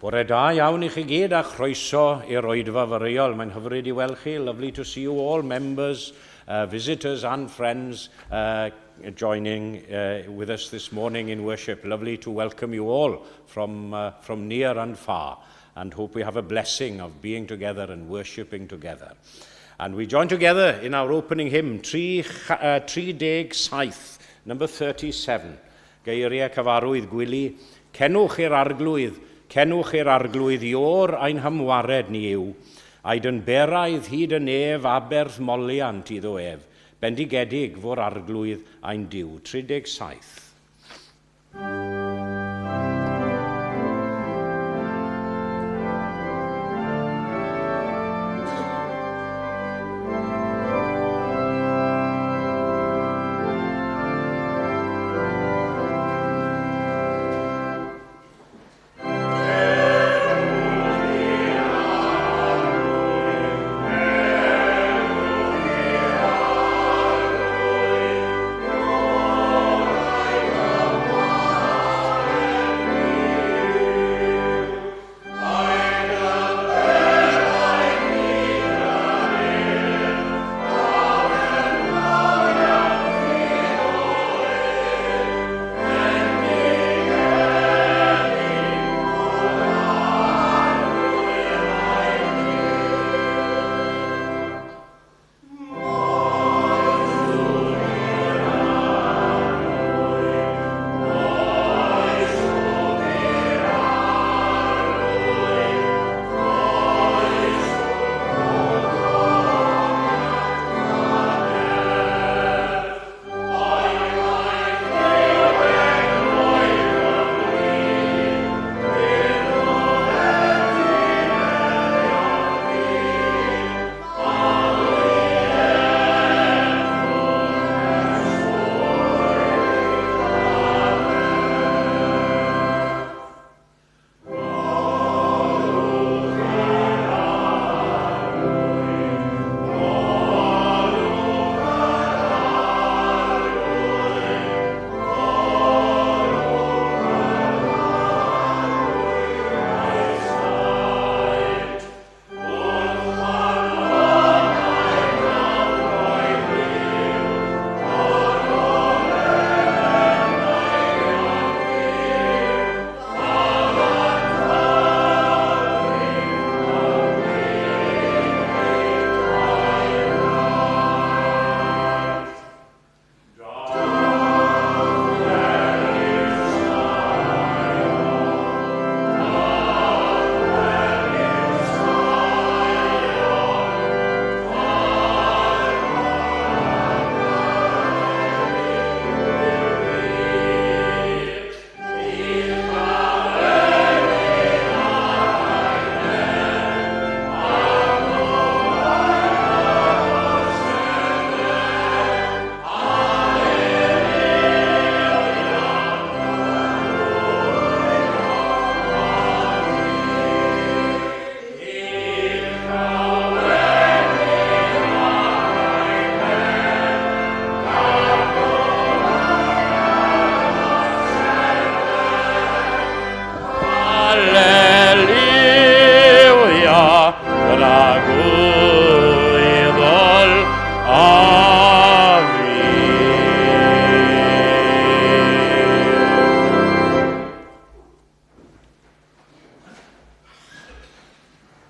Bore da iawn I chi gyd a chroeso i'r oedfa fyrriol. Mae'n hyfryd I weld chi. Lovely to see you all, members, visitors and friends joining with us this morning in worship. Lovely to welcome you all from near and far, and hope we have a blessing of being together and worshipping together. And we join together in our opening hymn, 37, number 37. Geiriau cyfarwydd gwili, cenwch i'r arglwydd I o'r ein hymwared ni yw, aid yn beraidd hyd yn ef aberth moliant iddo ef, bendigedig fo'r arglwydd ein diw. 37.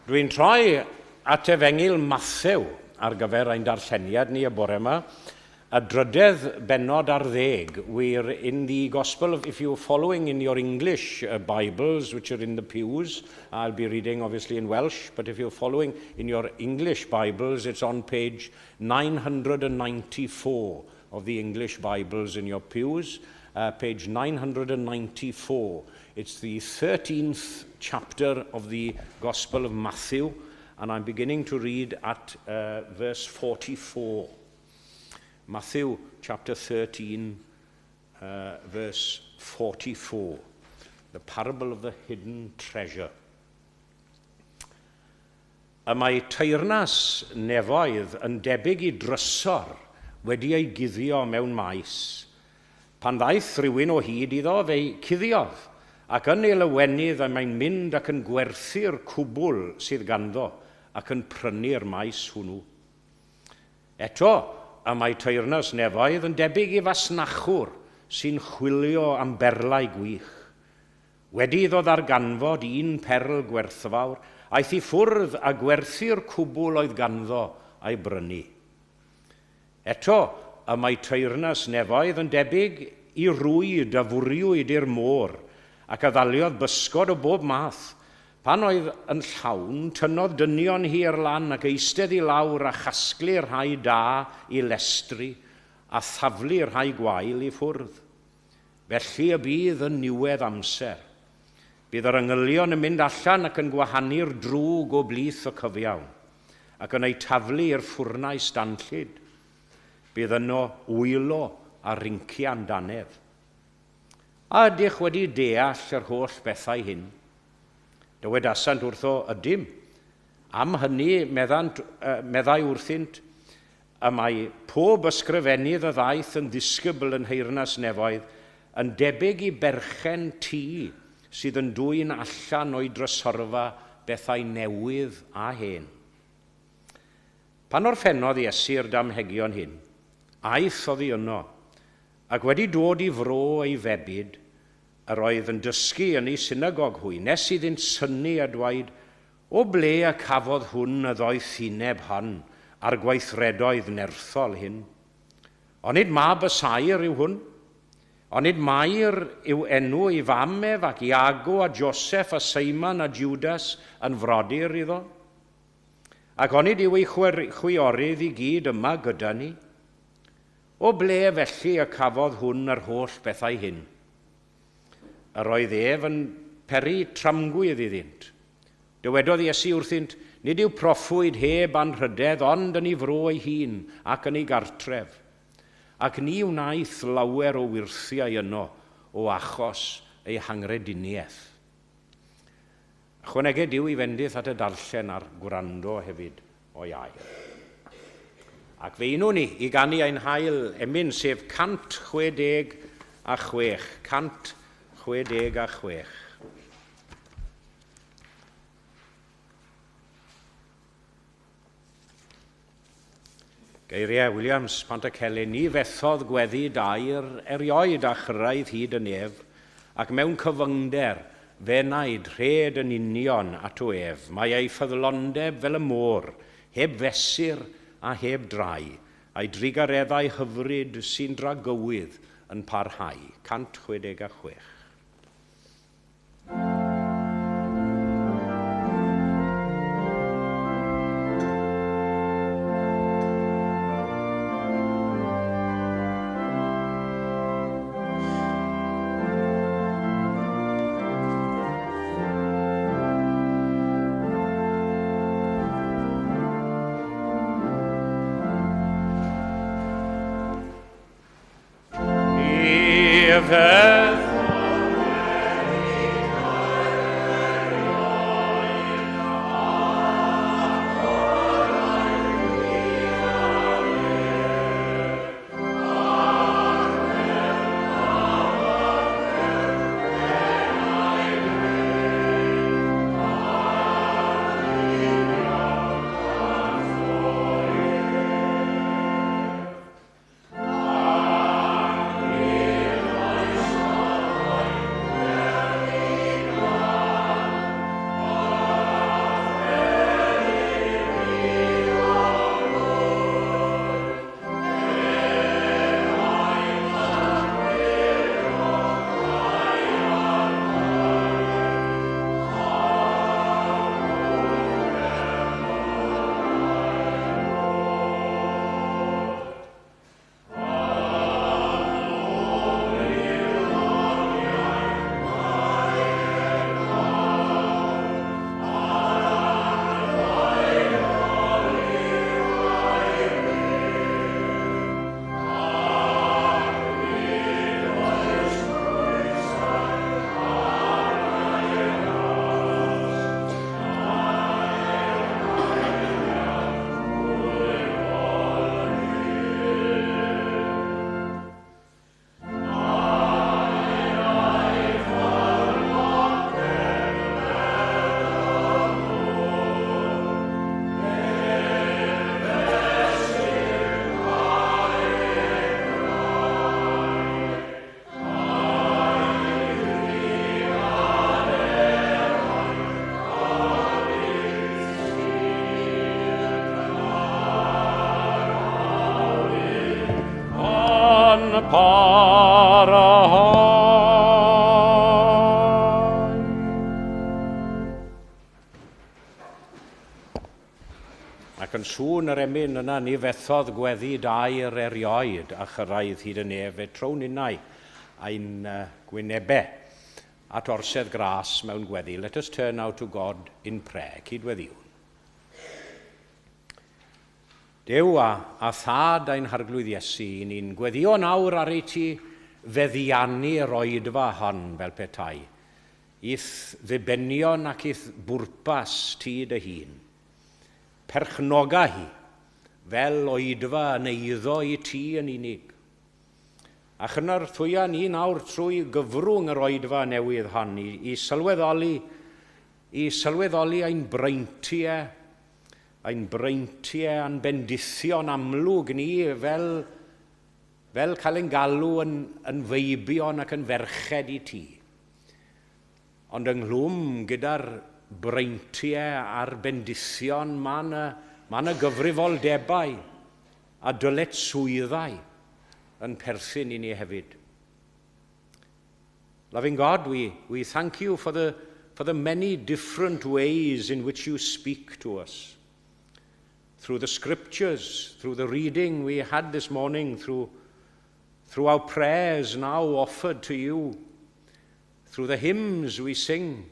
Dwi'n troi at Efengil Mathew ar gyfer ein darlleniad ni y bore yma, a drydedd bennod ar 10. We're in the Gospel of, if you're following in your English Bibles, which are in the pews, I'll be reading obviously in Welsh, but if you're following in your English Bibles, it's on page 994 of the English Bibles in your pews, page 994. It's the 13th chapter of the Gospel of Matthew, and I'm beginning to read at verse 44. Matthew chapter 13, verse 44. The parable of the hidden treasure. Y mae teyrnas nefoedd yn debyg I drysor wedi ei guddio mewn maes. Pan ddaeth rhywun o hyd iddo fe'i cuddiodd, ac yn ei lywenydd mae'n mynd ac yn gwerthu'r cwbl sydd ganddo ac yn prynu'r maes hwnnw. Eto, y mae teyrnas nefoedd yn debyg i fasnachwr sy'n chwilio am berlau gwych. Wedi iddo ddarganfod un perl gwerthfawr, aeth i ffwrdd a gwerthu'r cwbl oedd ganddo a'i brynu. Eto, y mae teyrnas nefoedd yn debyg i rwyd a fwriwyd i'r môr, ac addaliodd bysgod o bob math. Pan oedd yn llawn, tynnodd dynion hi i'r lan ac eistedd i lawr a chasglu rhai da i lestri a thaflu rhai gwael i ffwrdd. Felly y bydd yn niwedd amser. Bydd yr angylion yn mynd allan ac yn gwahanu'r drwg o blith o cyfiawn ac yn ei taflu i'r ffwrnais danllyd. Bydd yno wylo a rincian danedd. A ydych wedi deall yr holl bethau hyn? Dywedasant wrtho ydym. Am hynny meddai wrthynt y mae pob ysgrifennydd y ddaeth yn ddisgybl yn Nheyrnas Nefoedd yn debyg i berchen tŷ sydd yn dwyn allan o'i drysorfa bethau newydd a hen. Pan orffennodd Iesu'r damhegion hyn, aeth oddi yno, ac wedi dod i fro ei febyd, yr oedd yn dysgu yn ei synagog hwy, nes iddynt synnu a dweud, o ble a cafodd hwn y ddoeth uneb hon a'r gweithredoedd nerthol hyn? Onid mab y sair yw hwn? Onid Mair yw enw ei famef ac Iago a Joseph a Seiman a Judas yn frodyr iddo? Ac onid yw ei chwiorydd i gyd yma gyda ni? O ble felly y cafodd hwn yr holl bethau hyn? Yr oedd ef yn peri tramgwydd iddynt. Dywedodd Iesu wrthynt, nid yw proffwyd heb anrhydedd, ond yn ei fro ei hun ac yn ei gartref. Ac ni wnaeth lawer o wirthiau yno o achos ei hangrediniaeth. Ychwaneged yw i fendith at y darllen a'r gwrando hefyd o iair. Ac fe unwn ni i ganu ein hael emyn sef 166. 166. Geiriau Williams, Pantacelyn, ni fethodd gweddi dair erioed a chyrraedd hyd y nef, ac mewn cyfyngder fe wnaed rhed yn union at o ef. Mae ei ffyddlondeb fel y môr, heb fesur a heb drai, a'i drigareddau hyfryd sy'n dragywydd yn parhau. 166. parahoi. Ac yn sŵn yr emyn yna ni fethodd gweddi dair erioed a chyrraedd hyd yn ef e trown unnau ein gwynebau at orsedd gras mewn gweddi. Let us turn now to God in prayer. Cydweddiwn. Dew a thad ein harglwydd Iesu, ni'n gweddio nawr ar ei ti feddiannu'r oedfa hon fel petai. Ith ddibenion ac ith bwrpas ti dy hun. Perchnoga hi, fel oedfa yn eiddo i ti yn unig. A chyna'r thwya ni nawr trwy gyfrwng yr oedfa newydd hon i sylweddoli ein breintiau a'n bendithion amlwg ni fel cael ein galw yn feibion ac yn ferched i ti. Ond ynglwm gyda'r breintiau a'r bendithion mae yna gyfrifoldebau a dyletswyddau yn perthyn i ni hefyd. Loving God, we thank you for the many different ways in which you speak to us. Through the scriptures, through the reading we had this morning, through our prayers now offered to you, through the hymns we sing,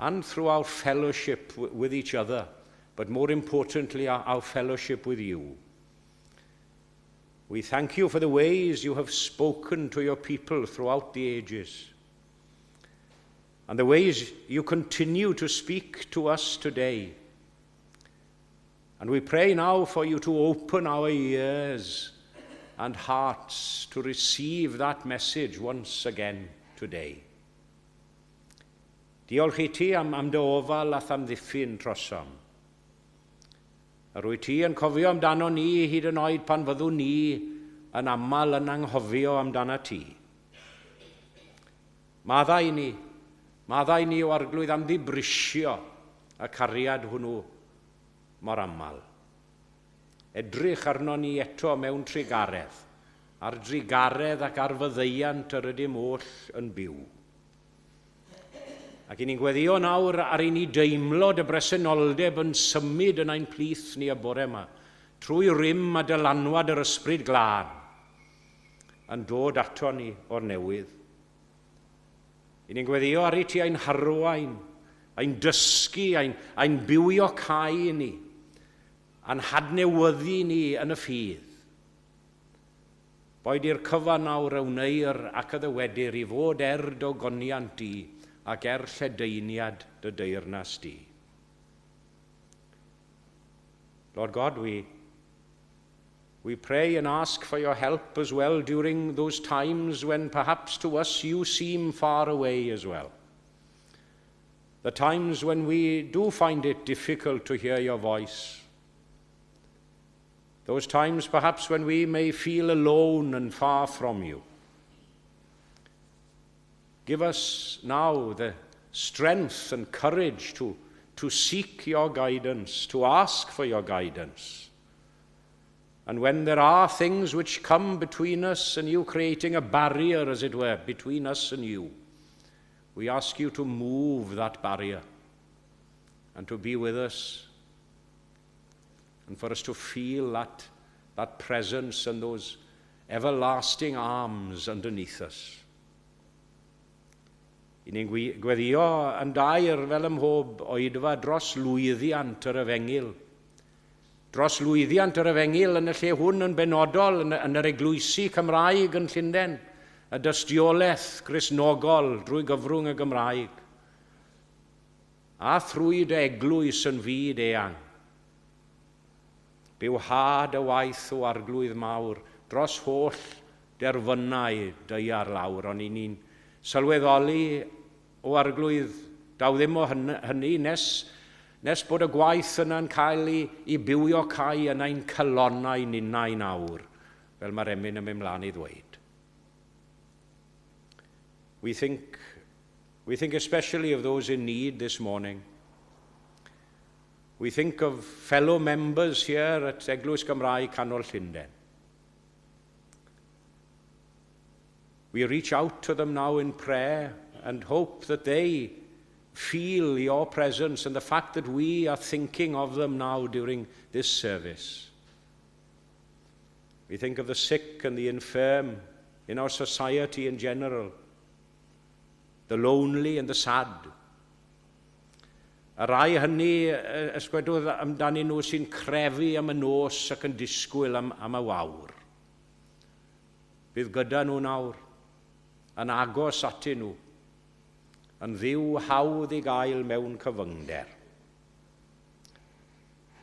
and through our fellowship with each other, but more importantly, our fellowship with you. We thank you for the ways you have spoken to your people throughout the ages, and the ways you continue to speak to us today. And we pray now for you to open our ears and hearts to receive that message once again today. Diolch i ti am dy ofal a thamddiffyn trosom. A rwy ti yn cofio amdano ni hyd yn oed pan fyddwn ni yn aml yn anghofio amdano ti. Maddau ni o arglwydd am ddibrisio y cariad hwnnw mor aml. Edrych arno ni eto mewn trigaredd, ar drigaredd ac ar fyddeiant yr ydym oll yn byw. Ac i ni'n gweddio nawr ar i ni deimlod y bresenoldeb yn symud yn ein plith ni y bore yma, trwy rym a dylanwad yr ysbryd glân, yn dod ato ni o'r newydd. I ni'n gweddio ar i ti ein harwain, ein dysgu, ein bywio cau ni, a'n hadnewyddu ni yn y ffydd. Boed i'r cyfan nawr ewneir ac y ddywedir i fod dogoniant di ac lledaeniad dy deyrnas di. Lord God, we pray and ask for your help as well during those times when perhaps to us you seem far away as well. The times when we do find it difficult to hear your voice. Those times perhaps when we may feel alone and far from you. Give us now the strength and courage to seek your guidance, to ask for your guidance. And when there are things which come between us and you, creating a barrier, as it were, between us and you, we ask you to move that barrier and to be with us, and for us to feel that presence and those everlasting arms underneath us. I ni'n gweddio yn dair fel ymhob oedfa dros lwyddiant yr Efengil. Dros lwyddiant yr Efengil yn y lle hwn yn benodol yn yr eglwysi Cymraeg yn Llundain, y dystiolaeth Gristnogol drwy gyfrwng y Gymraeg, a thrwy dy eglwys yn fyd eang. Byw had y waith o arglwydd mawr dros holl derfynau deiar lawr, ond ni'n sylweddoli o arglwydd daw ddim o hynny nes bod y gwaith yna'n cael i bywio cau yn ein calonnau ninnau nawr, fel mae'r emyn yn mynd mlaen i ddweud. We think especially of those in need this morning. We think of fellow members here at Eglwys Gymraeg Canol Llundain. We reach out to them now in prayer and hope that they feel your presence and the fact that we are thinking of them now during this service. We think of the sick and the infirm in our society in general, the lonely and the sad. A rai hynny, ysgwedwyd amdani nhw sy'n crefu am y nos ac yn disgwyl am y wawr. Bydd gyda nhw nawr, yn agos atyn nhw, yn ddiw hawdd i gael mewn cyfyngder.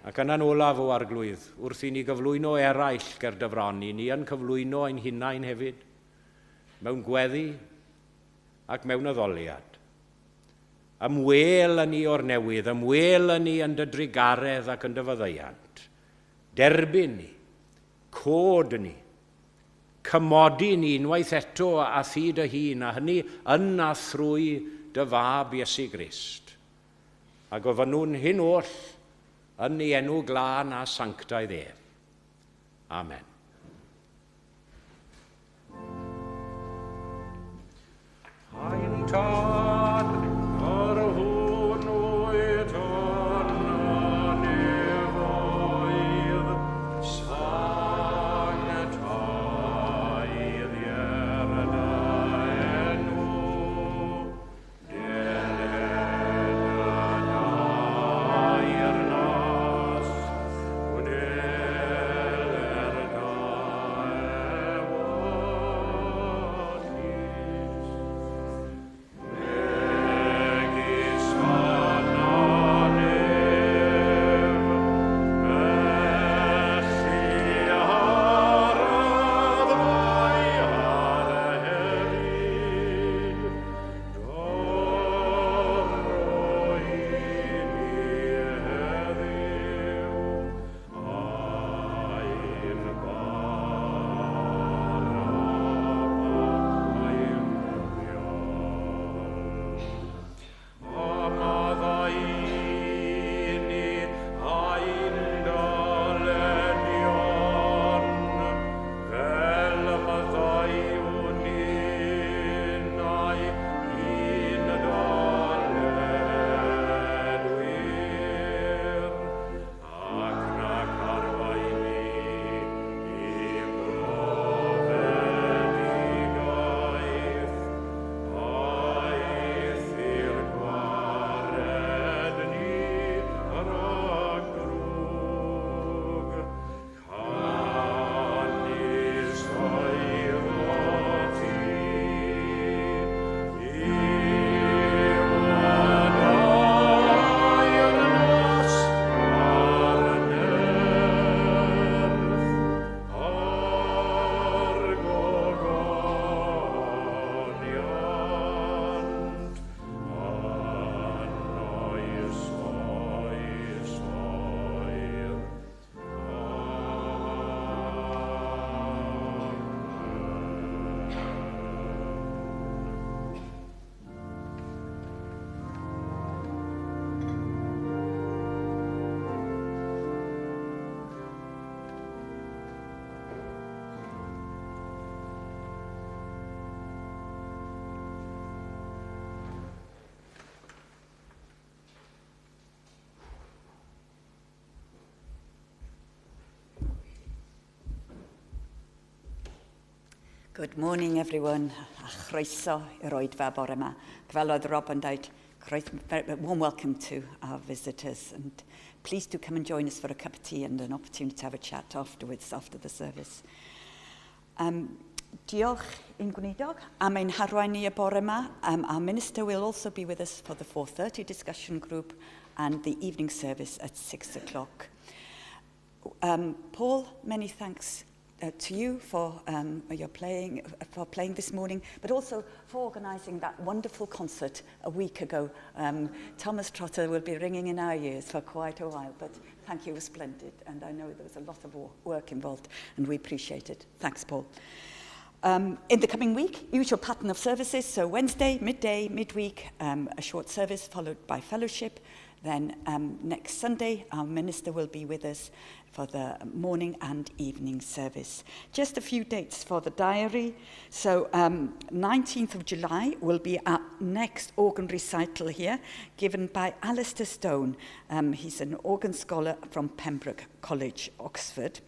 Ac yna'n olaf o arglwydd, wrth i ni gyflwyno eraill ger dyfrannu, ni yn cyflwyno ein hunain hefyd, mewn gweddi ac mewn addoliad. Ymwel yn ni o'r newydd, ymwel yn ni yn dy drigaredd ac yn dy fyddeiant. Derbyn ni, cod ni, cymodi ni unwaith eto a thi dy hun, a hynny yn a thrwy dy fab Iesu Grist. A gofyn nhw'n hyn oll yn ei enw glân a sanctaidd ef. Amen. Hain tad ar hwn oed honna nefoedd sanctaidd ierna enw deled air nas wneler da Good morning, everyone. A chroeso i'r oedfa bore yma. Fel oedd Rob yn dweud, warm welcome to our visitors. And please do come and join us for a cup of tea and an opportunity to have a chat afterwards, after the service. Diolch i'n gwneidog am ein harwain ni y bore yma. Our minister will also be with us for the 4:30 discussion group and the evening service at 6 o'clock. Paul, many thanks to you for playing this morning, but also for organising that wonderful concert a week ago. Thomas Trotter will be ringing in our ears for quite a while, but thank you, it was splendid, and I know there was a lot of work involved, and we appreciate it. Thanks, Paul. In the coming week, usual pattern of services, so Wednesday, midday, midweek, a short service followed by fellowship, Then next Sunday, our minister will be with us for the morning and evening service. Just a few dates for the diary. So 19th of July will be our next organ recital here, given by Alistair Stone. He's an organ scholar from Pembroke College, Oxford.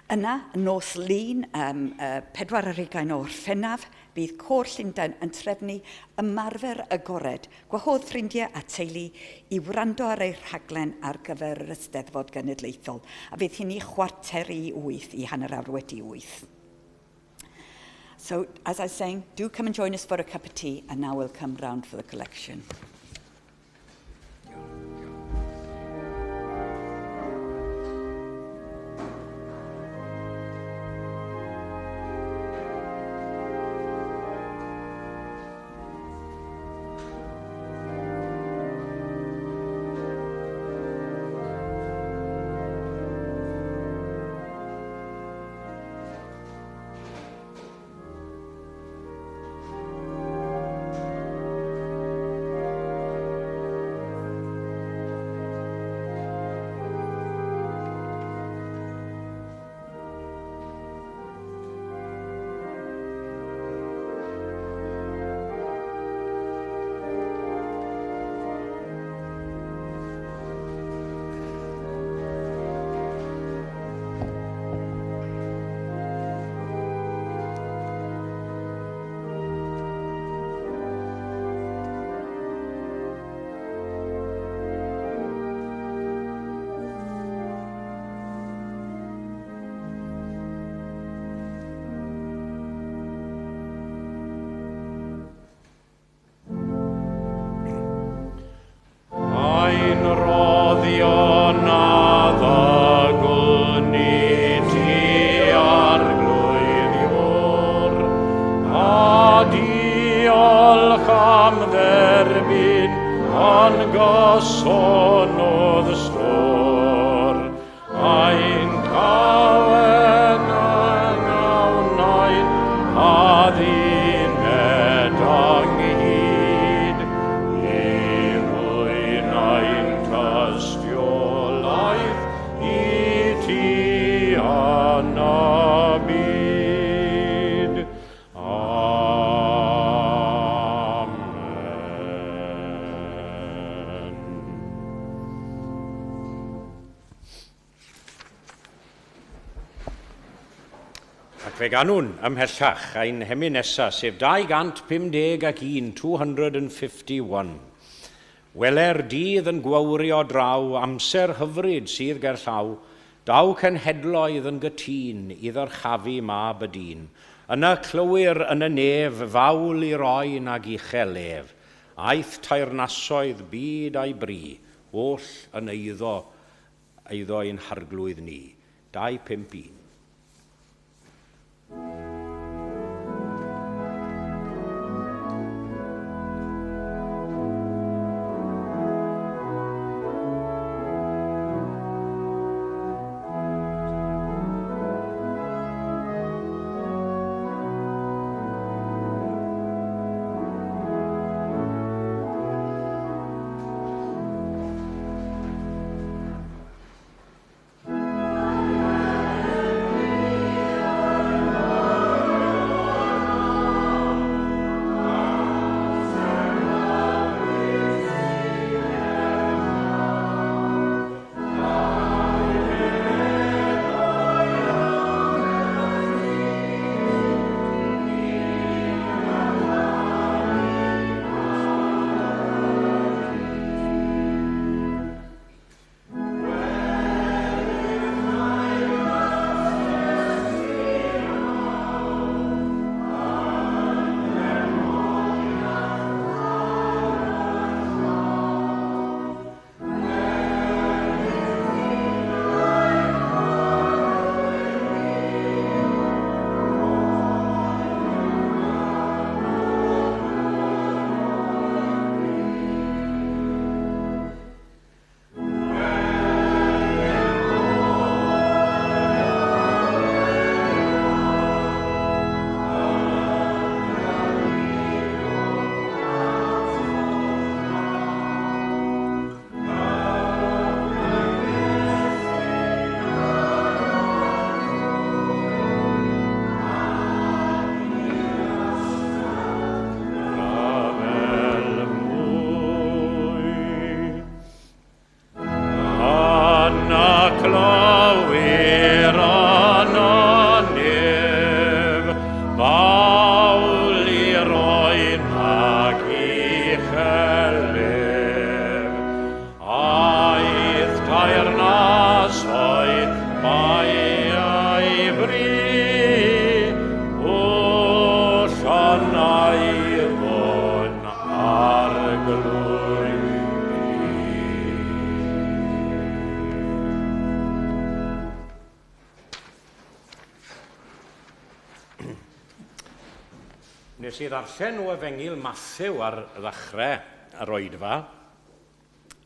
Yna, nos lun, 24 o Orffennaf, bydd Côr Llundain yn trefnu ymarfer agored, gwahodd ffrindiau a teulu i wrando ar ei rhaglen ar gyfer yr Eisteddfod Genedlaethol, a bydd hynny 7:45 i 7:45. So, as I was saying, do come and join us for a cup of tea, and now we'll come round for the collection. Fe ganwn ymhellach ein hemi nesa, sef 251, 251. Weler dydd yn gwawrio draw, amser hyfryd sydd ger llaw, daw cenhedloedd yn gytun i ddyrchafu mab y dyn. Yna clywir yn y nef, fawl i roi nag uchel lef. Aeth tairnasoedd byd a'i bri, oll yn eiddo ein harglwydd ni. 251. Nes i ddarllen o Efengil Matthew ar ddechrau yr oedfa,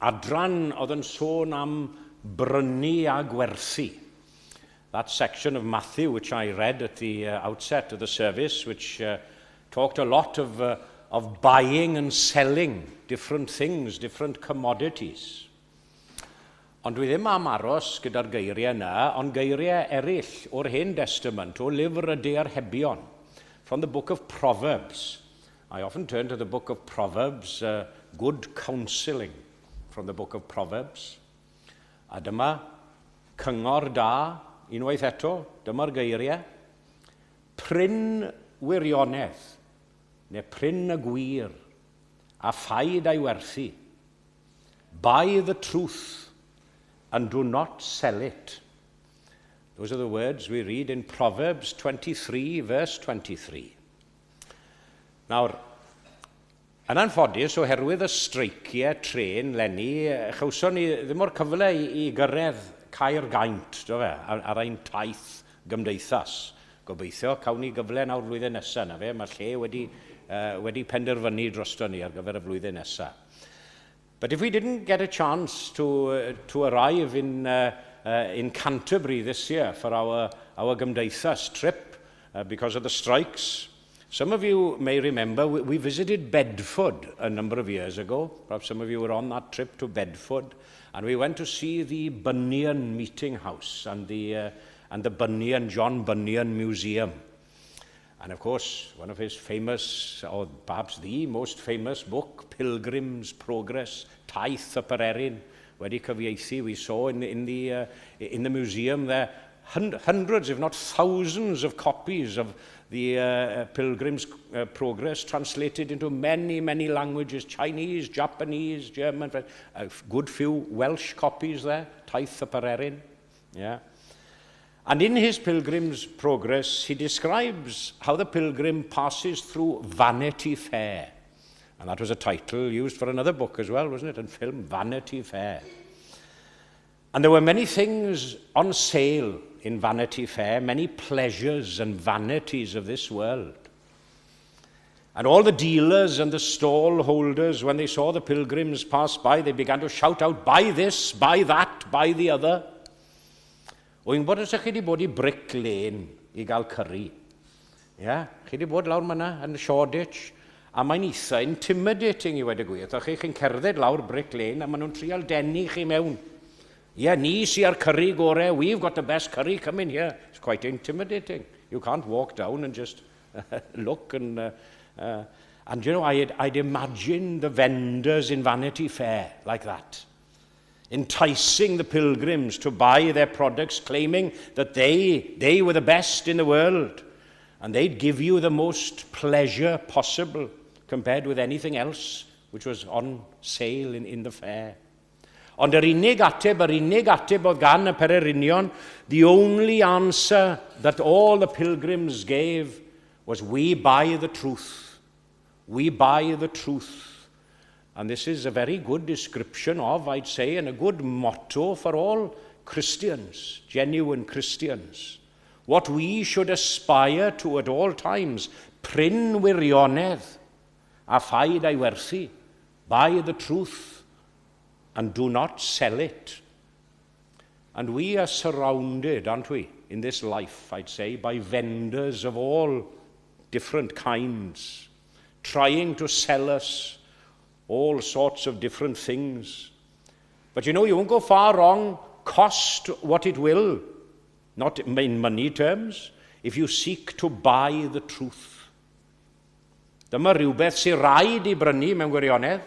adran oedd yn sôn am brynu a gwerthu. That section of Matthew which I read at the outset of the service, which talked a lot of buying and selling different things, different commodities. Ond dwi ddim am aros gyda'r geiriau yna, ond geiriau eraill o'r Hen Testament, o lyfr y Dearhebion, from the book of Proverbs. I often turn to the book of Proverbs, good counselling from the book of Proverbs. A dyma cyngor da, unwaith eto, dyma'r geiriau. Pryn wirionedd, neu pryn y gwir, a phaid ei werthu. Buy the truth, and do not sell it. Those are the words we read in Proverbs 23, verse 23. Nawr, yn anffodus, oherwydd y streiciau tren lenni, chawson ni ddim o'r cyfle i gyrraedd Caer Gaint, do fe, ar ein taith gymdeithas. Gobeithio, cawn ni gyfle nawr flwyddyn nesaf na fe, mae'r lle wedi penderfynu drosto ni ar gyfer y flwyddyn nesaf. But if we didn't get a chance to arrive in Canterbury this year for our Gymdeithas trip because of the strikes, some of you may remember we visited Bedford a number of years ago. Perhaps some of you were on that trip to Bedford, and we went to see the Bunyan Meeting House and the John Bunyan Museum. And of course, one of his famous, or perhaps the most famous book, Pilgrim's Progress, Taith y Pererin, wedi cyfieithu, we saw in the museum there hundreds, if not thousands, of copies of the Pilgrim's Progress translated into many, many languages, Chinese, Japanese, German, a good few Welsh copies there, Taith y Pererin. Yeah. And in his Pilgrim's Progress, he describes how the pilgrim passes through Vanity Fair. And that was a title used for another book as well, wasn't it? And film, Vanity Fair. And there were many things on sale in Vanity Fair, many pleasures and vanities of this world. And all the dealers and the stall holders, when they saw the pilgrims pass by, they began to shout out, buy this, buy that, buy the other. Wy'n bod os ych chi wedi bod i Brick Lane i gael curry. Yeah? Chi wedi bod lawr myna yn Shoreditch, a mae'n eitha intimidating i wedi gweud. Chi'n cerdded lawr Brick Lane a maen nhw'n trial denu chi mewn. Ni sy ar curry gore, we've got the best curry coming here. It's quite intimidating. You can't walk down and just look and you know, I'd imagine the vendors in Vanity Fair like that, enticing the pilgrims to buy their products, claiming that they were the best in the world, and they'd give you the most pleasure possible compared with anything else which was on sale in the fair. Ond yr unig ateb oedd gan y Pererinion, the only answer that all the pilgrims gave was, we buy the truth. We buy the truth. And this is a very good description of, I'd say, and a good motto for all Christians, genuine Christians. What we should aspire to at all times, pryn wirionedd, a phaid ei werthu, buy the truth, and do not sell it. And we are surrounded, aren't we, in this life, I'd say, by vendors of all different kinds, trying to sell us all sorts of different things. But you know, you won't go far wrong, cost what it will, not in money terms, if you seek to buy the truth. Dyma rhywbeth sy'n rhaid i brynu mewn gwirionedd,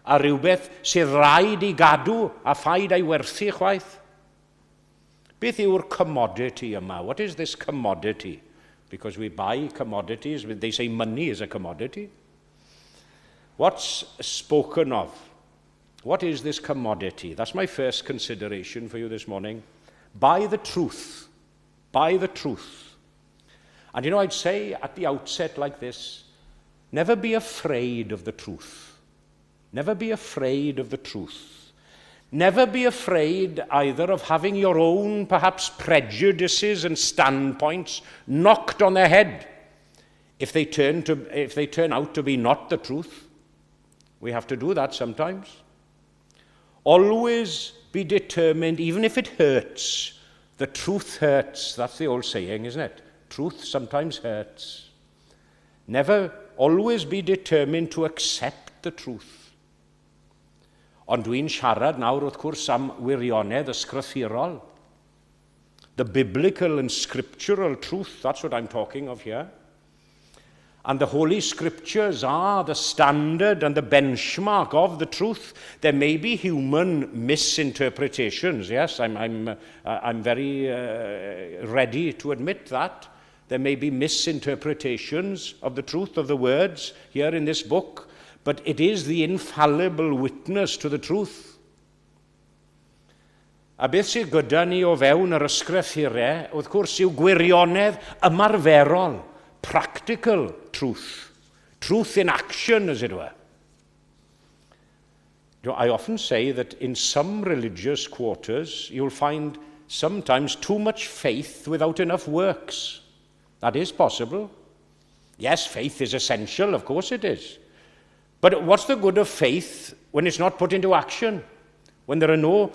a rhywbeth sy'n rhaid i gadw a phaid ei werthu chwaith. Beth yw'r commodity yma? What is this commodity? Because we buy commodities, they say money is a commodity. What's spoken of? What is this commodity? That's my first consideration for you this morning. Buy the truth. Buy the truth. And you know, I'd say at the outset like this, never be afraid of the truth. Never be afraid of the truth. Never be afraid either of having your own, perhaps, prejudices and standpoints knocked on the head if they turn out to be not the truth. We have to do that sometimes. Always be determined, even if it hurts. The truth hurts. That's the old saying, isn't it? Truth sometimes hurts. Always be determined to accept the truth. Ond dwi'n siarad nawr wrth gwrs am wirionedd ysgrythurol. The biblical and scriptural truth, that's what I'm talking of here. And the Holy Scriptures are the standard and the benchmark of the truth. There may be human misinterpretations, yes, I'm very ready to admit that. There may be misinterpretations of the truth of the words here in this book, but it is the infallible witness to the truth. A beth sydd gyda ni o fewn yr ysgrythurau, wrth gwrs, yw gwirionedd ymarferol, practical truth. Truth in action, as it were. I often say that in some religious quarters, you'll find sometimes too much faith without enough works. That is possible. Yes, faith is essential, of course it is. But what's the good of faith when it's not put into action? When there are no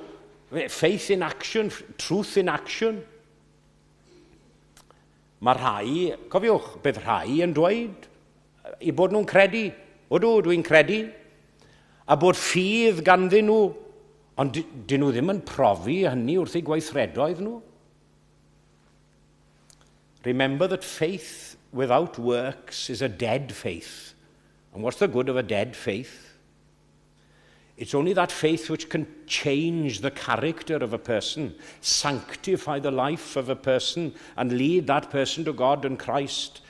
faith in action, truth in action? Mae rhai, cofiwch, bydd rhai yn dweud I bod nhw'n credu. Odw, dwi'n credu. A bod ffydd ganddyn nhw, ond dyn nhw ddim yn profi hynny wrth eu gweithredoedd nhw. Remember that faith without works is a dead faith. And what's the good of a dead faith? It's only that faith which can change the character of a person, sanctify the life of a person, and lead that person to God and Christ.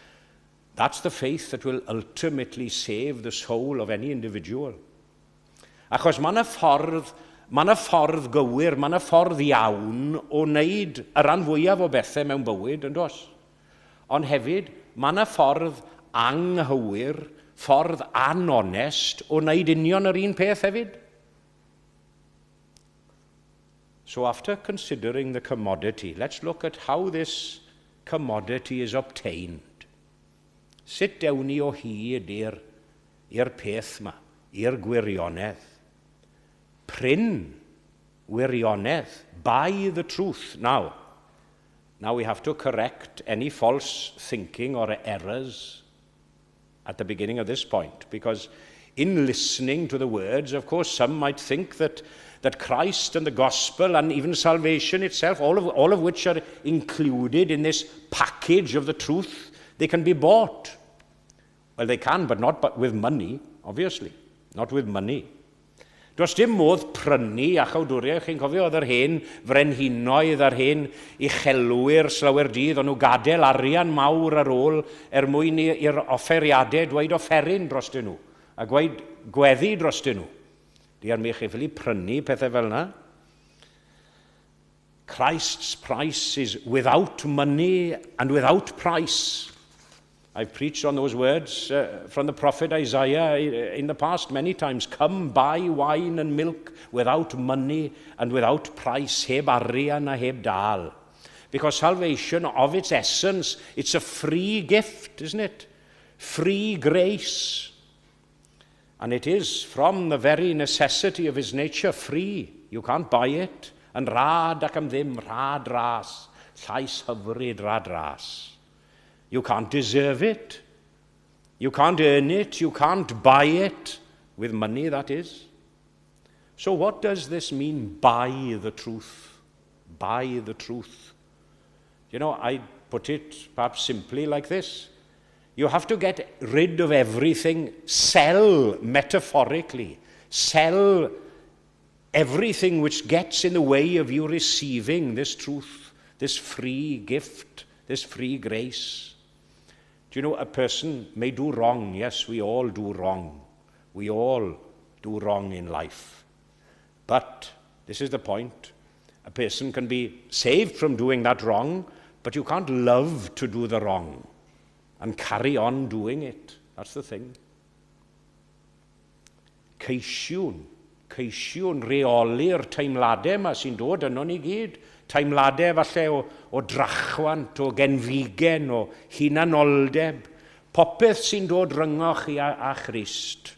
That's the faith that will ultimately save the soul of any individual. Achos mae yna ffordd gywir, mae yna ffordd iawn o wneud y ran fwyaf o bethau mewn bywyd, yn dos? Ond hefyd, mae yna ffordd anghywir, ffordd anonest o wneud union yr un peth hefyd. So after considering the commodity, let's look at how this commodity is obtained. Sut dewn ni o hyd i'r peth yma, i'r gwirionedd. Pryn wirionedd, by the truth. Now we have to correct any false thinking or errors at the beginning of this point, because in listening to the words, of course, some might think that Christ and the gospel and even salvation itself, all of which are included in this package of the truth, they can be bought. Well, they can, but not with money, obviously. Not with money. Does dim modd prynu a chawdwriaeth, chi'n cofio oedd yr hen frenhinoedd a'r hen uchelwyr slawer dydd, o'n nhw gadael arian mawr ar ôl mwyn i'r offeriadau dweud offeryn dros dyn nhw, a gweud gweddi dros dyn nhw. Di ar mi chi ffili prynu pethau fel yna. Christ's price is without money and without price. I've preached on those words from the prophet Isaiah in the past many times. Come buy wine and milk without money and without price, heb arian a heb dal. Because salvation, of its essence, it's a free gift, isn't it? Free grace. And it is from the very necessity of his nature free. You can't buy it. And rad ac am ddim, rad ras, llais hyfryd rad ras. You can't deserve it. You can't earn it. You can't buy it. With money, that is. So what does this mean, buy the truth? Buy the truth. You know, I put it perhaps simply like this. You have to get rid of everything. Sell, metaphorically. Sell everything which gets in the way of you receiving this truth, this free gift, this free grace. Do you know, a person may do wrong. Yes, we all do wrong. We all do wrong in life. But, this is the point, a person can be saved from doing that wrong, but you can't love to do the wrong and carry on doing it. That's the thing. Ceisiwn reoli'r teimladau yma sy'n dod yno ni gyd. Teimladau falle o drachwant, o genfigen, o hunanoldeb, popeth sy'n dod ryngoch chi a Christ,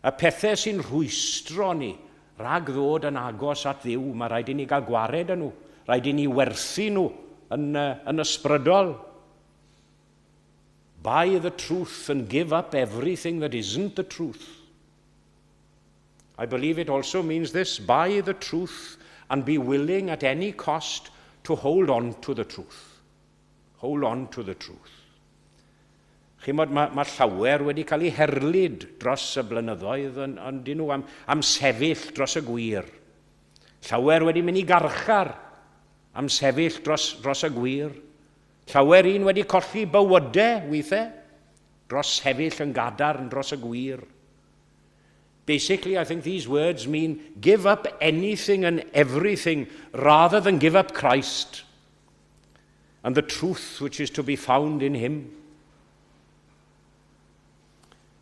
y pethau sy'n rhwystro ni rhag ddod yn agos at Dduw, mae rhaid i ni gael gwared yn nhw, rhaid i ni werthu nhw yn ysbrydol. Buy the truth and give up everything that isn't the truth. I believe it also means this: buy the truth and be willing at any cost to hold on to the truth. Hold on to the truth. Chymod, mae llawer wedi cael ei herlyd dros y blynyddoedd yn dyn nhw am sefyll dros y gwir. Llawer wedi mynd i garchar am sefyll dros y gwir. Llawer un wedi colli bywydau weithiau dros sefyll yn gadarn dros y gwir. Basically, I think these words mean give up anything and everything rather than give up Christ and the truth which is to be found in him.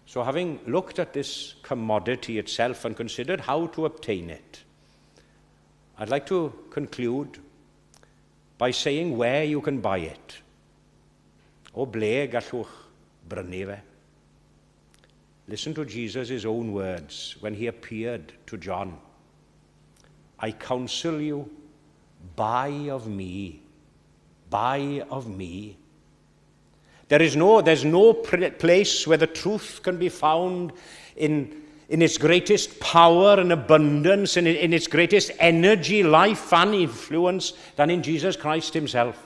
So having looked at this commodity itself and considered how to obtain it, I'd like to conclude by saying where you can buy it. O ble gallwch brynu fe? Listen to Jesus' own words when he appeared to John. I counsel you, buy of me. Buy of me. There's no place where the truth can be found in its greatest power and abundance, and in its greatest energy, life and influence than in Jesus Christ himself.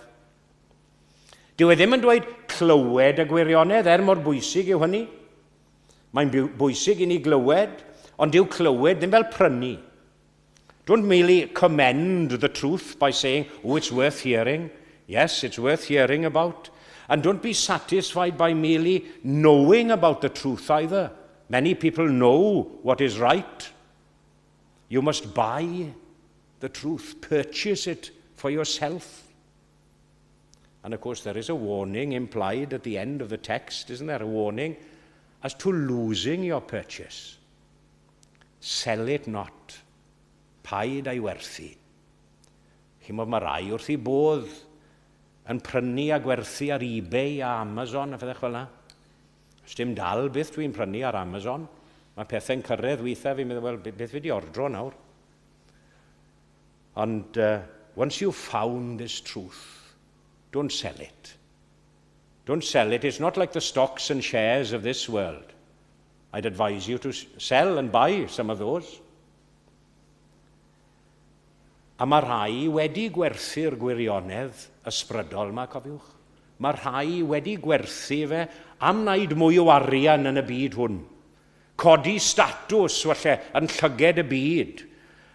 Dyw e ddim yn dweud clywed y gwirionedd, mor bwysig yw hynny. Mae'n bwysig i ni glywed, ond dyw clywed ddim fel prynu. Don't merely commend the truth by saying, oh, it's worth hearing. Yes, it's worth hearing about. And don't be satisfied by merely knowing about the truth either. Many people know what is right. You must buy the truth, purchase it for yourself. And of course, there is a warning implied at the end of the text, isn't there? A warning as to losing your purchase. Sell it not. Paid ei werthu. Chimod, mae rai wrth I bodd yn prynu a gwerthu ar eBay a Amazon a phethau fel yna. Os dim dal beth dwi'n prynu ar Amazon, mae pethau'n cyrraedd weithiau fi'n meddwl, wel, beth fi di ordro nawr? And once you've found this truth, don't sell it. Don't sell it. It's not like the stocks and shares of this world. I'd advise you to sell and buy some of those. A mae rhai wedi gwerthu'r gwirionedd ysbrydol yma, cofiwch. Mae rhai wedi gwerthu fe am wneud mwy o arian yn y byd hwn. Codi statws, falle, yn llyged y byd.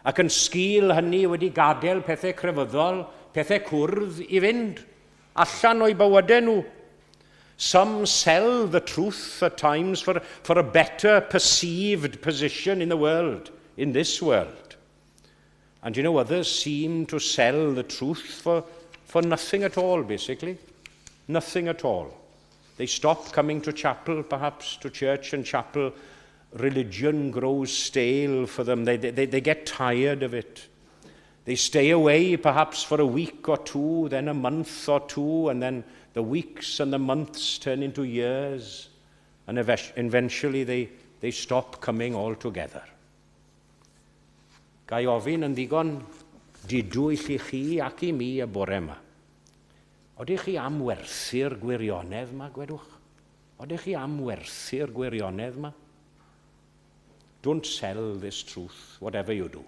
Ac yn sgil hynny wedi gadael pethau crefyddol, pethau cwrdd I fynd. Allan o'i bywydau nhw. Some sell the truth at times for a better perceived position in the world, in this world. And you know, others seem to sell the truth for nothing at all, basically. Nothing at all. They stop coming to chapel, perhaps, to church and chapel. Religion grows stale for them. They get tired of it. They stay away, perhaps, for a week or two, then a month or two, and then the weeks and the months turn into years. And eventually they stop coming altogether. Gai ofyn yn ddigon didwyll I chi ac I mi y bore yma. Odych chi am werthu'r gwirionedd yma, gwedwch? Odych chi am werthu'r gwirionedd yma? Don't sell this truth, whatever you do.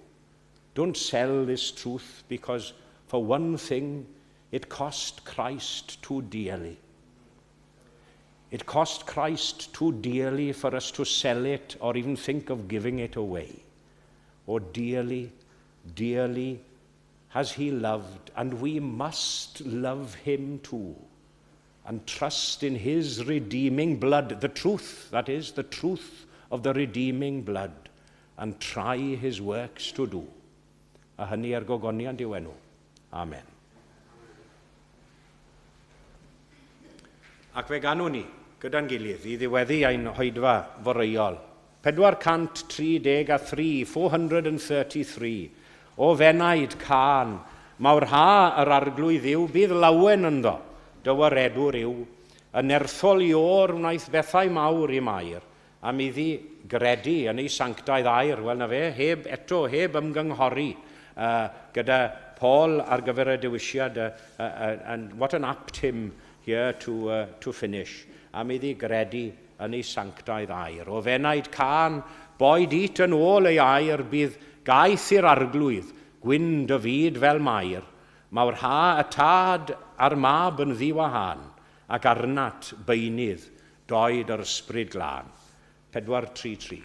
Don't sell this truth because, for one thing, it cost Christ too dearly. It cost Christ too dearly for us to sell it or even think of giving it away. Oh, dearly, dearly has he loved, and we must love him too, and trust in his redeeming blood, the truth, that is, the truth of the redeeming blood, and try his works to do. A hynny ar gogonion diwenw. Amen. Ac fe ganwn ni, gyda'n gilydd, I ddiweddu ein hoedfa foreuol. 433, 433, o fenaid can, mawr ha yr arglwydd yw, bydd lawen ynddo, dywaredwr yw, yn nerthol i o'r wnaeth bethau mawr i Mair, am iddi gredu yn ei sanctaidd air. Wel na fe, heb ymgynghori gyda Paul ar gyfer y dewisiad, and what an apt hymn here to finish. Am iddi gredu yn ei sanctaidd air. O fenaid can, boed it yn ôl ei air, bydd gaeth i'r arglwydd, gwyn dy fyd fel Mair. Mawr ha y tad a'r mab yn ddiwahan, ac arnat beunydd, doed yr ysbryd glân. 4-3-3.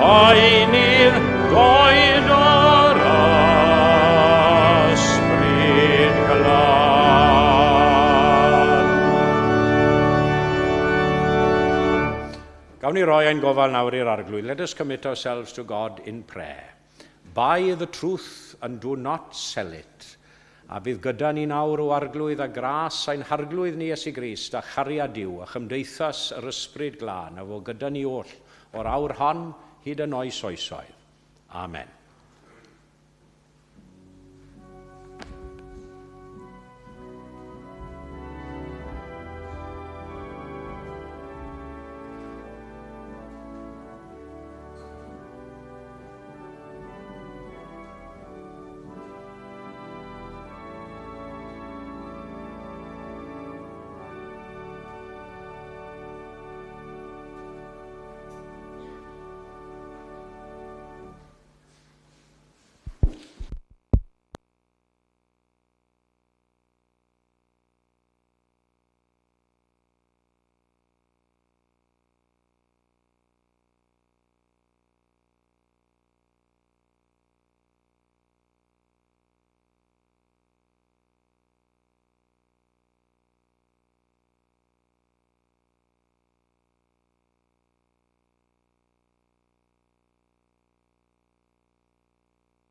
Poenir goed o'r ysbryd glân. Gawn ni roi ein gofal nawr i'r arglwydd. Let us commit ourselves to God in prayer. Buy the truth and do not sell it. A bydd gyda ni nawr o arglwydd a gras ein harglwydd ni Iesu Grist a chariad Duw a chymdeithas yr ysbryd glân a fo gyda ni oll o'r awr hon hyd yn oes oesoedd. Amen.